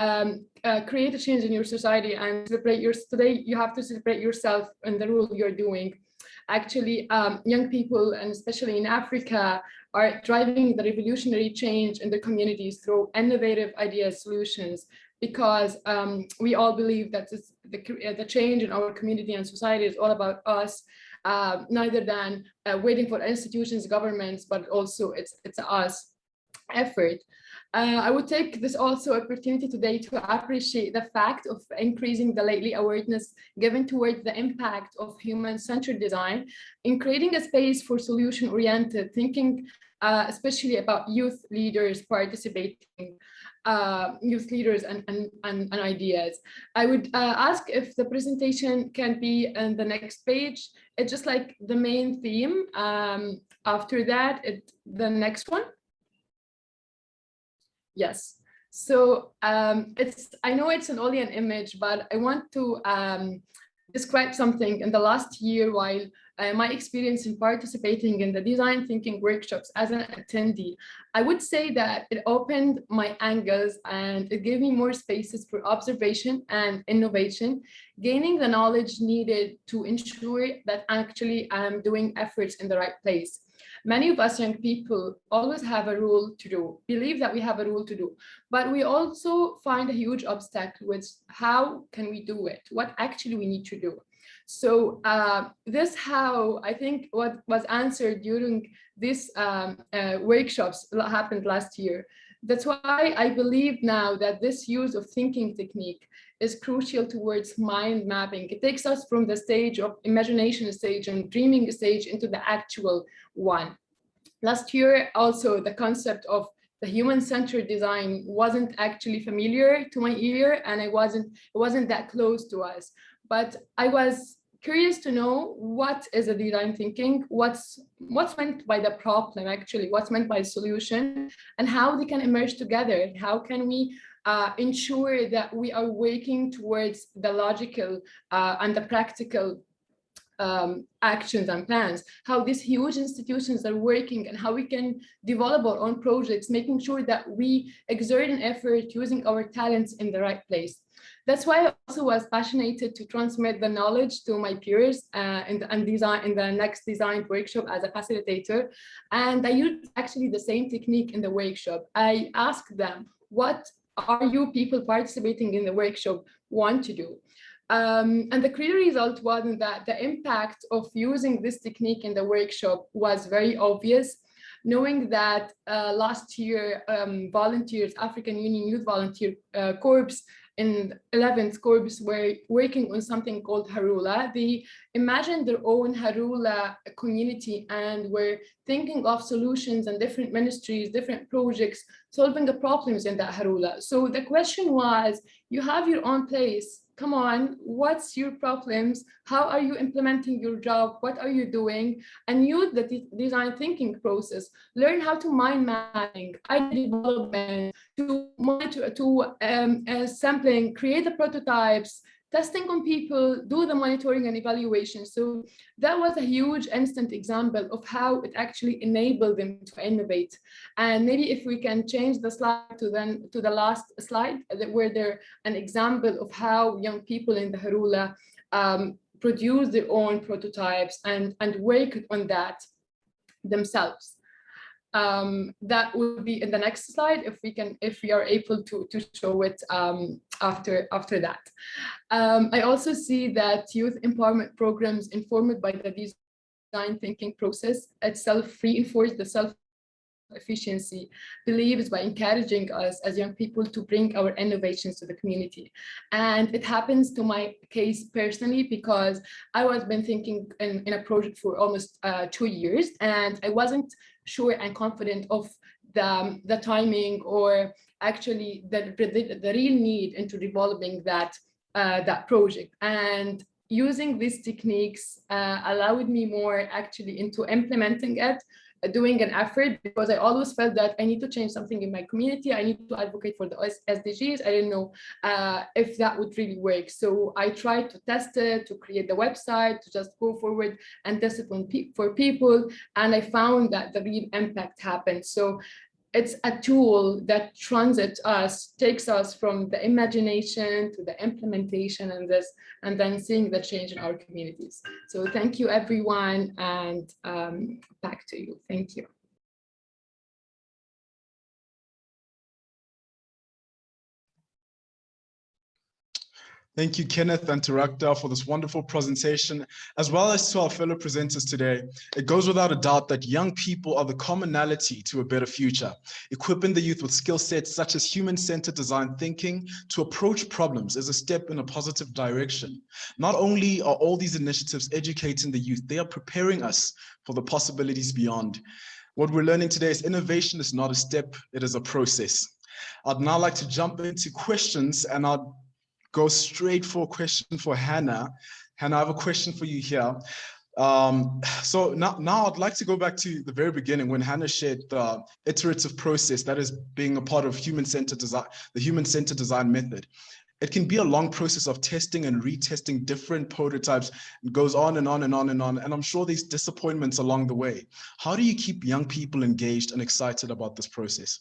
create a change in your society and celebrate today you have to celebrate yourself and the role you're doing. Actually, young people, and especially in Africa, are driving the revolutionary change in their communities through innovative ideas, solutions, because we all believe that the change in our community and society is all about us, neither than waiting for institutions, governments, but also it's us effort. I would take this also opportunity today to appreciate the fact of increasing the lately awareness given towards the impact of human-centered design in creating a space for solution-oriented thinking, especially about youth leaders participating, youth leaders and ideas. I would ask if the presentation can be on the next page. It's just like the main theme. After that, the next one. Yes. So I know it's only an image, but I want to describe something in the last year while my experience in participating in the design thinking workshops as an attendee. I would say that it opened my angles and it gave me more spaces for observation and innovation, gaining the knowledge needed to ensure that actually I'm doing efforts in the right place. Many of us young people always have a role to do, believe that we have a role to do, but we also find a huge obstacle with how can we do it, what actually we need to do. So this how I think what was answered during these workshops happened last year. That's why I believe now that this use of thinking technique is crucial towards mind mapping. It takes us from the stage of imagination stage and dreaming stage into the actual one. Last year, also, the concept of the human-centered design wasn't actually familiar to my ear, and it wasn't that close to us. But I was curious to know what is a design thinking, what's meant by the problem, actually, what's meant by solution, and how they can emerge together. How can we ensure that we are working towards the logical and the practical actions and plans, how these huge institutions are working and how we can develop our own projects, making sure that we exert an effort using our talents in the right place. That's why I also was passionate to transmit the knowledge to my peers in the next design workshop as a facilitator. And I used actually the same technique in the workshop. I asked them, what are you people participating in the workshop want to do? And the clear result was that the impact of using this technique in the workshop was very obvious, knowing that last year volunteers, African Union Youth Volunteer Corps in 11th Corps were working on something called Harula. They imagined their own Harula community and were thinking of solutions and different ministries, different projects, solving the problems in that Harula. So the question was, you have your own place. Come on, what's your problems? How are you implementing your job? What are you doing? And use the design thinking process. Learn how to mind mapping, idea development, to monitor, to sampling, create the prototypes, testing on people, do the monitoring and evaluation. So that was a huge instant example of how it actually enabled them to innovate. And maybe if we can change the slide to the last slide, where there an example of how young people in the Harula produce their own prototypes and work on that themselves. That would be in the next slide if we are able to show it after that. I also see that youth empowerment programs informed by the design thinking process itself reinforce the self-efficiency beliefs by encouraging us as young people to bring our innovations to the community. And it happens to my case personally because I was been thinking in a project for almost 2 years, and I wasn't sure and confident of the timing or actually the real need into developing that project. And using these techniques allowed me more actually into implementing it, doing an effort, because I always felt that I need to change something in my community. I need to advocate for the SDGs. I didn't know if that would really work. So I tried to test it, to create the website, to just go forward and test it for people. And I found that the real impact happened. So it's a tool that takes us from the imagination to the implementation and then seeing the change in our communities. So thank you, everyone, and back to you. Thank you. Thank you, Kenneth and Tarakda, for this wonderful presentation, as well as to our fellow presenters today. It goes without a doubt that young people are the commonality to a better future, equipping the youth with skill sets such as human-centered design thinking to approach problems is a step in a positive direction. Not only are all these initiatives educating the youth, they are preparing us for the possibilities beyond. What we're learning today is innovation is not a step, it is a process. I'd now like to jump into questions, and I'd go straight for a question for Hannah. Hannah, I have a question for you here. So now I'd like to go back to the very beginning when Hannah shared the iterative process that is being a part of human-centered design, the human-centered design method. It can be a long process of testing and retesting different prototypes. It goes on and on and on and on. And I'm sure there's disappointments along the way. How do you keep young people engaged and excited about this process?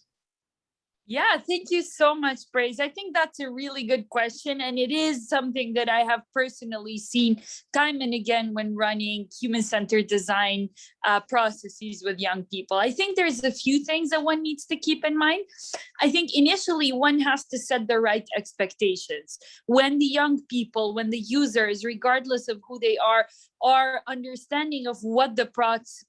Yeah, thank you so much, Praise. I think that's a really good question. And it is something that I have personally seen time and again when running human-centered design processes with young people. I think there's a few things that one needs to keep in mind. I think initially one has to set the right expectations. When the young people, when the users, regardless of who they are understanding of what the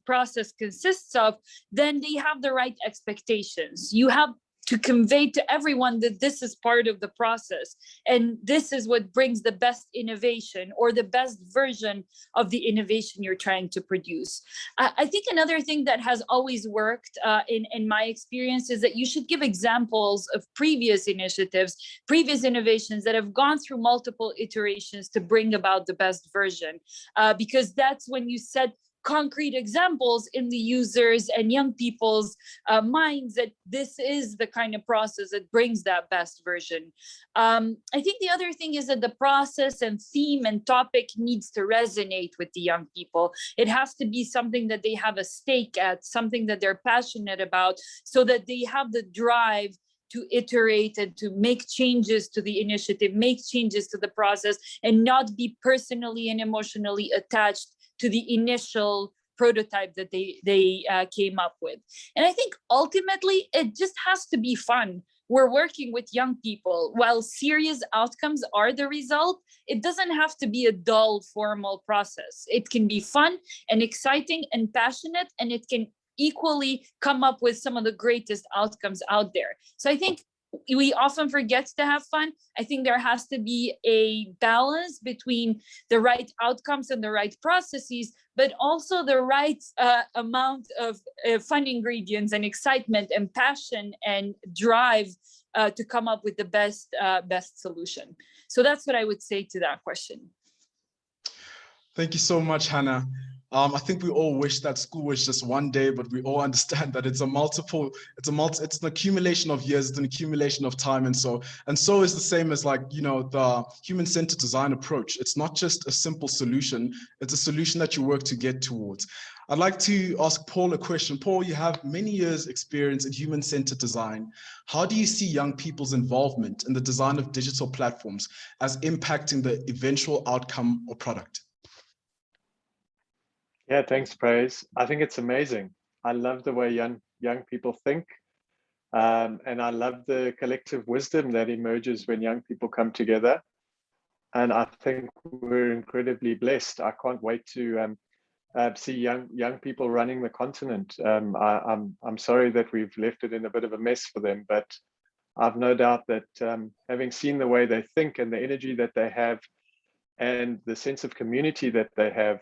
process consists of, then they have the right expectations. You have to convey to everyone that this is part of the process and this is what brings the best innovation or the best version of the innovation you're trying to produce. I think another thing that has always worked in my experience is that you should give examples of previous initiatives, previous innovations that have gone through multiple iterations to bring about the best version, because that's when you set concrete examples in the users and young people's minds that this is the kind of process that brings that best version. I think the other thing is that the process and theme and topic needs to resonate with the young people. It has to be something that they have a stake at, something that they're passionate about, so that they have the drive to iterate and to make changes to the initiative, make changes to the process, and not be personally and emotionally attached to the initial prototype that they came up with. And I think ultimately it just has to be fun. We're working with young people. While serious outcomes are the result, it doesn't have to be a dull formal process. It can be fun and exciting and passionate, and it can equally come up with some of the greatest outcomes out there. So I think we often forget to have fun. I think there has to be a balance between the right outcomes and the right processes, but also the right amount of fun ingredients and excitement and passion and drive to come up with the best solution. So that's what I would say to that question. Thank you so much, Hannah. I think we all wish that school was just one day, but we all understand that it's an accumulation of years, it's an accumulation of time. And so is the same as, like, you know, the human-centered design approach. It's not just a simple solution, it's a solution that you work to get towards. I'd like to ask Paul a question. Paul, you have many years experience in human-centered design. How do you see young people's involvement in the design of digital platforms as impacting the eventual outcome or product? Yeah, thanks, Praise. I think it's amazing. I love the way young young people think. And I love the collective wisdom that emerges when young people come together. And I think we're incredibly blessed. I can't wait to see young people running the continent. I'm sorry that we've left it in a bit of a mess for them, but I've no doubt that having seen the way they think and the energy that they have and the sense of community that they have,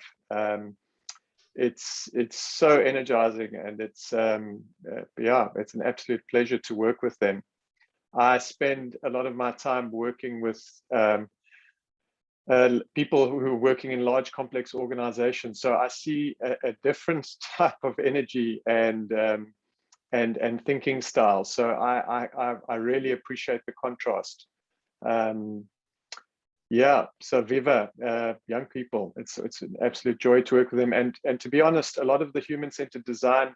it's so energizing, and it's it's an absolute pleasure to work with them. I spend a lot of my time working with people who are working in large complex organizations, so I see a different type of energy and thinking style. So I really appreciate the contrast. Yeah, so Viva, young people, it's an absolute joy to work with them. And to be honest, a lot of the human-centered design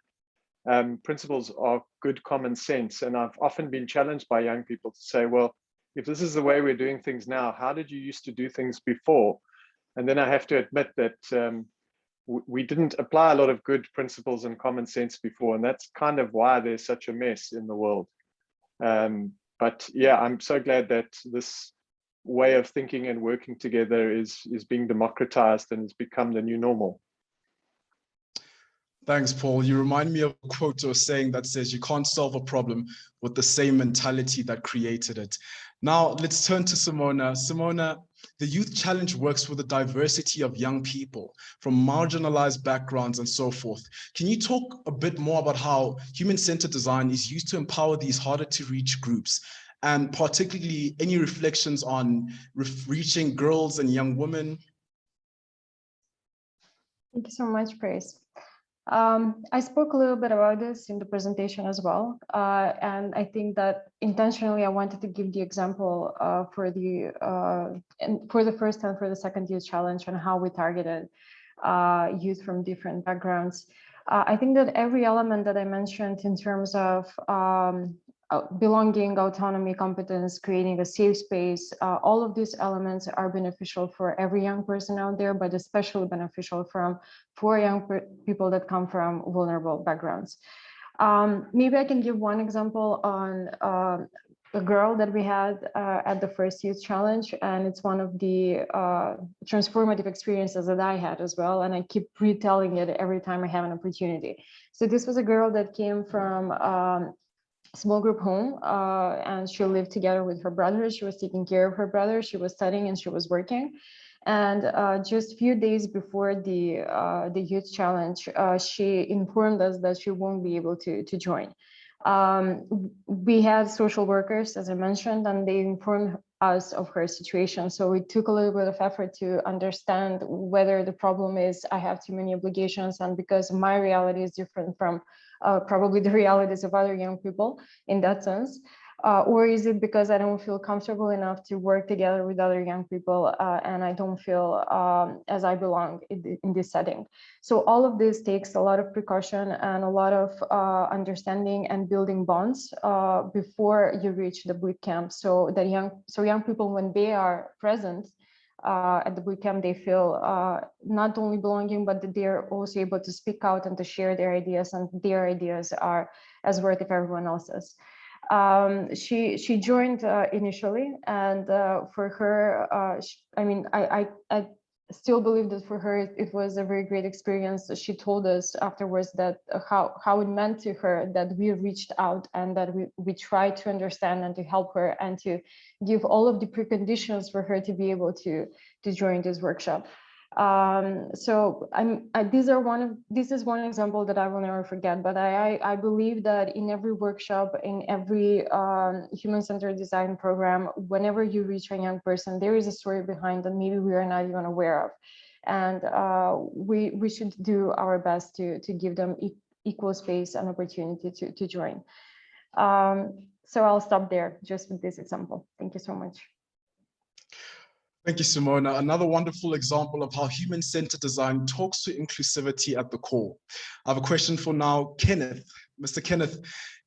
principles are good common sense. And I've often been challenged by young people to say, well, if this is the way we're doing things now, how did you used to do things before? And then I have to admit that we didn't apply a lot of good principles and common sense before. And that's kind of why there's such a mess in the world. But yeah, I'm so glad that this way of thinking and working together is being democratized and has become the new normal. Thanks, Paul. You remind me of a quote or saying that says you can't solve a problem with the same mentality that created it. Now let's turn to Simona. Simona, the Youth Challenge works with a diversity of young people from marginalized backgrounds and so forth. Can you talk a bit more about how human-centered design is used to empower these harder to reach groups, and particularly any reflections on reaching girls and young women? Thank you so much, Praise. I spoke a little bit about this in the presentation as well, and I think that intentionally I wanted to give the example for the first and for the second Youth Challenge and how we targeted youth from different backgrounds. I think that every element that I mentioned in terms of belonging, autonomy, competence, creating a safe space, all of these elements are beneficial for every young person out there, but especially beneficial for young people that come from vulnerable backgrounds. Maybe I can give one example on a girl that we had at the first Youth Challenge, and it's one of the transformative experiences that I had as well, and I keep retelling it every time I have an opportunity. So this was a girl that came from small group home, and she lived together with her brother. She was taking care of her brother. She was studying and she was working. And just a few days before the Youth Challenge, she informed us that she won't be able to join. We had social workers, as I mentioned, and they informed us of her situation. So it took a little bit of effort to understand whether the problem is I have too many obligations, and because my reality is different from probably the realities of other young people in that sense, or is it because I don't feel comfortable enough to work together with other young people and I don't feel as I belong in this setting. So all of this takes a lot of precaution and a lot of understanding and building bonds before you reach the boot camp, so that young people, when they are present at the boot camp, they feel not only belonging, but that they're also able to speak out and to share their ideas, and their ideas are as worth of everyone else's. She joined initially, and for her, I still believe that for her it was a very great experience. She told us afterwards that how it meant to her that we reached out and that we tried to understand and to help her and to give all of the preconditions for her to be able to join this workshop. So this is one example that I will never forget, but I believe that in every workshop, in every human-centered design program, whenever you reach a young person, there is a story behind that maybe we are not even aware of, and we should do our best to give them equal space and opportunity to join. So I'll stop there just with this example. Thank you so much. Thank you, Simona. Another wonderful example of how human-centered design talks to inclusivity at the core. I have a question for now, Kenneth. Mr. Kenneth,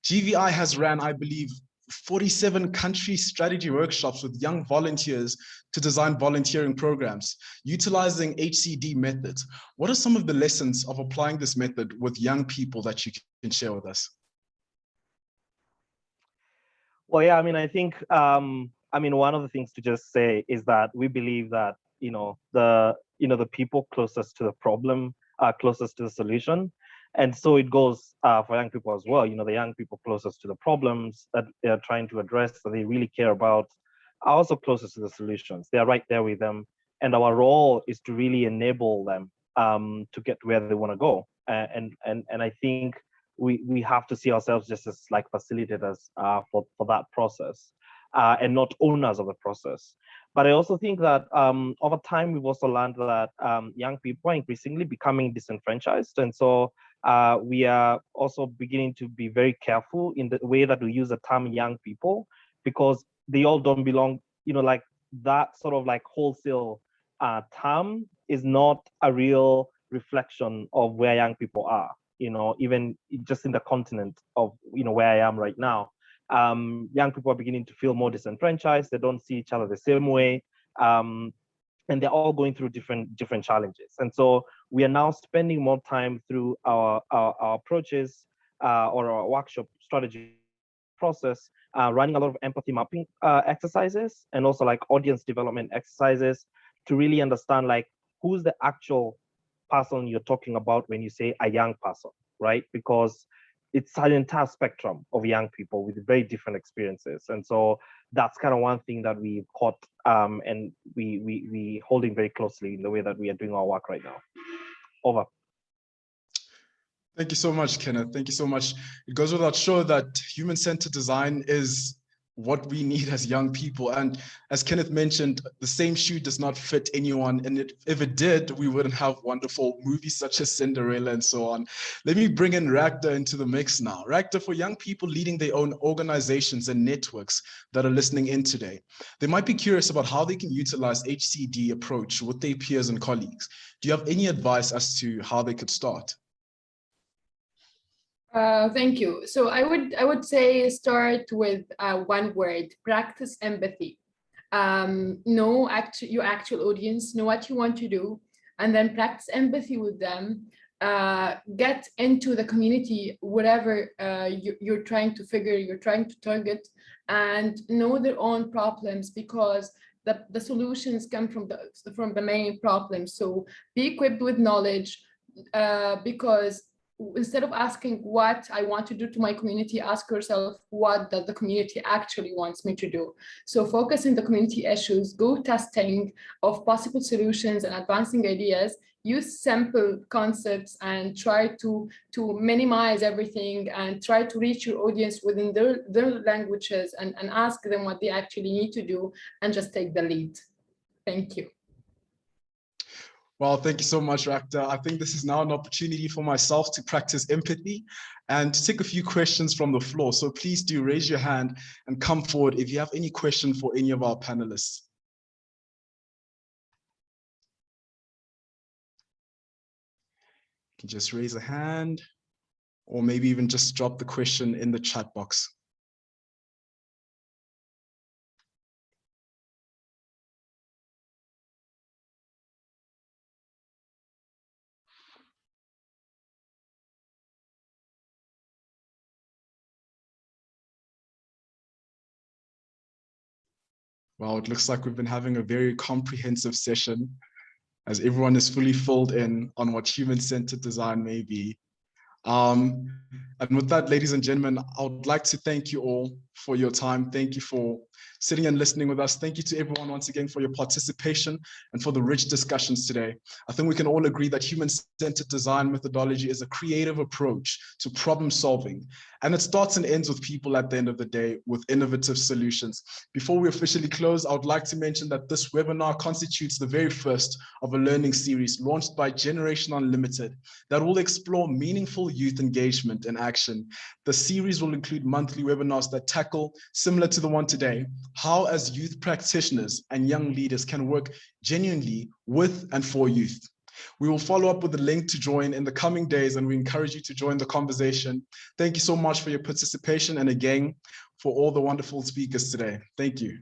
GVI has ran, I believe, 47 country strategy workshops with young volunteers to design volunteering programs, utilizing HCD methods. What are some of the lessons of applying this method with young people that you can share with us? Well, yeah, I mean, I think, one of the things to just say is that we believe that, the people closest to the problem are closest to the solution. And so it goes for young people as well. The young people closest to the problems that they're trying to address, that they really care about, are also closest to the solutions. They are right there with them. And our role is to really enable them to get where they want to go. And I think we have to see ourselves just as like facilitators for that process and not owners of the process. But I also think that over time, we've also learned that young people are increasingly becoming disenfranchised. And so we are also beginning to be very careful in the way that we use the term young people, because they all don't belong, like that sort of like wholesale term is not a real reflection of where young people are, even just in the continent of, where I am right now. Young people are beginning to feel more disenfranchised. They don't see each other the same way. And they're all going through different challenges. And so we are now spending more time through our approaches or our workshop strategy process, running a lot of empathy mapping exercises and also like audience development exercises to really understand like who's the actual person you're talking about when you say a young person, right? Because it's an entire spectrum of young people with very different experiences. And so that's kind of one thing that we've caught and we holding very closely in the way that we are doing our work right now. Over. Thank you so much, Kenneth. Thank you so much. It goes without saying that human-centered design is what we need as young people. And as Kenneth mentioned, the same shoe does not fit anyone. And if it did, we wouldn't have wonderful movies such as Cinderella and so on. Let me bring in Ragda into the mix now. Ragda, for young people leading their own organizations and networks that are listening in today, they might be curious about how they can utilize HCD approach with their peers and colleagues. Do you have any advice as to how they could start? Thank you. So I would say start with one word: practice empathy. Know your actual audience, know what you want to do, and then practice empathy with them. Get into the community, whatever you're trying to target, and know their own problems, because the solutions come from the main problems. So be equipped with knowledge, because instead of asking what I want to do to my community, ask yourself, what does the community actually wants me to do? So focus on the community issues, go testing of possible solutions and advancing ideas, use simple concepts and try to minimize everything and try to reach your audience within their languages and ask them what they actually need to do and just take the lead. Thank you. Well, thank you so much, Ragda. I think this is now an opportunity for myself to practice empathy and to take a few questions from the floor. So please do raise your hand and come forward if you have any question for any of our panelists. You can just raise a hand or maybe even just drop the question in the chat box. Well, it looks like we've been having a very comprehensive session as everyone is fully filled in on what human-centered design may be. And with that, ladies and gentlemen, I would like to thank you all for your time. Thank you for sitting and listening with us. Thank you to everyone once again for your participation and for the rich discussions today. I think we can all agree that human-centered design methodology is a creative approach to problem solving. And it starts and ends with people at the end of the day with innovative solutions. Before we officially close, I would like to mention that this webinar constitutes the very first of a learning series launched by Generation Unlimited that will explore meaningful youth engagement and action. The series will include monthly webinars that tackle, similar to the one today, how as youth practitioners and young leaders can work genuinely with and for youth. We will follow up with the link to join in the coming days, and we encourage you to join the conversation. Thank you so much for your participation and again, for all the wonderful speakers today. Thank you.